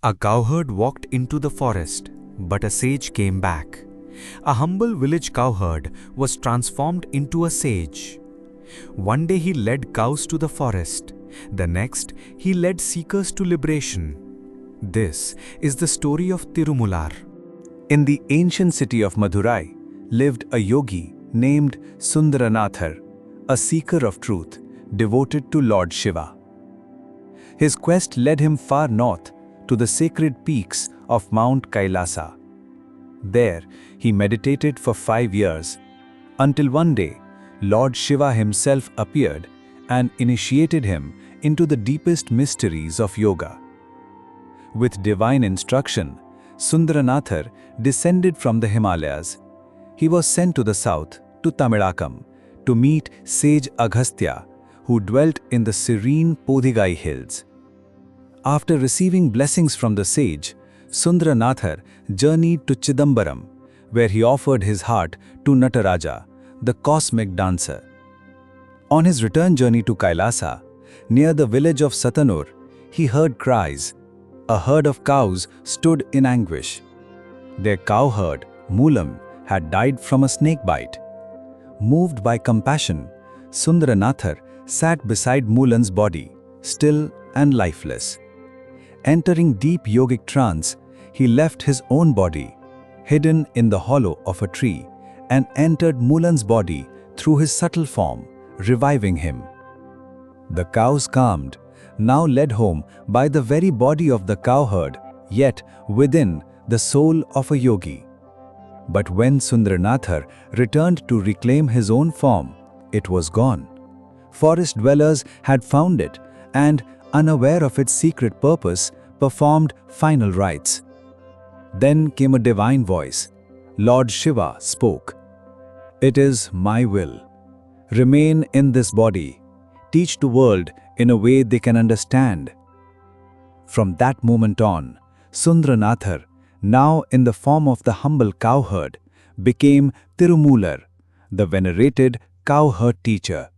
A cowherd walked into the forest, but a sage came back. A humble village cowherd was transformed into a sage. One day he led cows to the forest. The next, he led seekers to liberation. This is the story of TiruMular. In the ancient city of Madurai lived a yogi named Sundaranāthar, a seeker of truth, devoted to Lord Shiva. His quest led him far north to the sacred peaks of Mount Kailāsa. There, he meditated for 5 years, until one day, Lord Shiva himself appeared and initiated him into the deepest mysteries of yoga. With divine instruction, Sundaranāthar descended from the Himalayas. He was sent to the south, to Tamilakam, to meet sage Agastya, who dwelt in the serene Podhigai hills. After receiving blessings from the sage, Sundaranāthar journeyed to Chidambaram, where he offered his heart to Nataraja, the cosmic dancer. On his return journey to Kailasa, near the village of Satanur, he heard cries. A herd of cows stood in anguish. Their cowherd, Moolam, had died from a snake bite. Moved by compassion, Sundaranāthar sat beside Moolam's body, still and lifeless. Entering deep yogic trance, he left his own body, hidden in the hollow of a tree, and entered Moolam's body through his subtle form, reviving him. The cows calmed, now led home by the very body of the cowherd, yet within the soul of a yogi. But when Sundaranāthar returned to reclaim his own form, it was gone. Forest dwellers had found it and, unaware of its secret purpose, performed final rites. Then came a divine voice. Lord Shiva spoke. "It is my will. Remain in this body. Teach the world in a way they can understand." From that moment on, Sundaranāthar, now in the form of the humble cowherd, became TiruMular, the venerated cowherd teacher.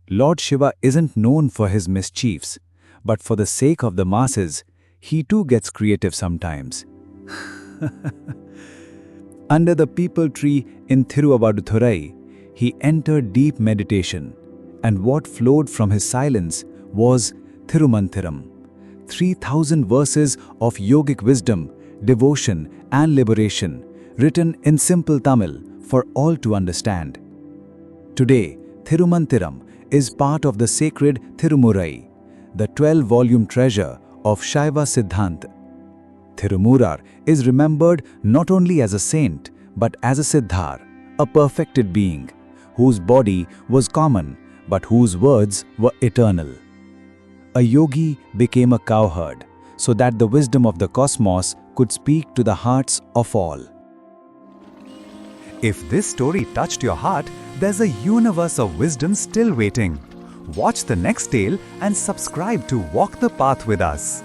Lord Shiva isn't known for his mischiefs, but for the sake of the masses, he too gets creative sometimes. Under the peepal tree in Thirumantiram, he entered deep meditation, and what flowed from his silence was Tirumantiram, 3,000 verses of yogic wisdom, devotion and liberation, written in simple Tamil for all to understand. Today, Tirumantiram is part of the sacred TiruMular, the 12-volume treasure of Shaiva Siddhanta. TiruMular is remembered not only as a saint, but as a Siddhar, a perfected being, whose body was common, but whose words were eternal. A yogi became a cowherd, so that the wisdom of the cosmos could speak to the hearts of all. If this story touched your heart, there's a universe of wisdom still waiting. Watch the next tale and subscribe to Walk the Path with us.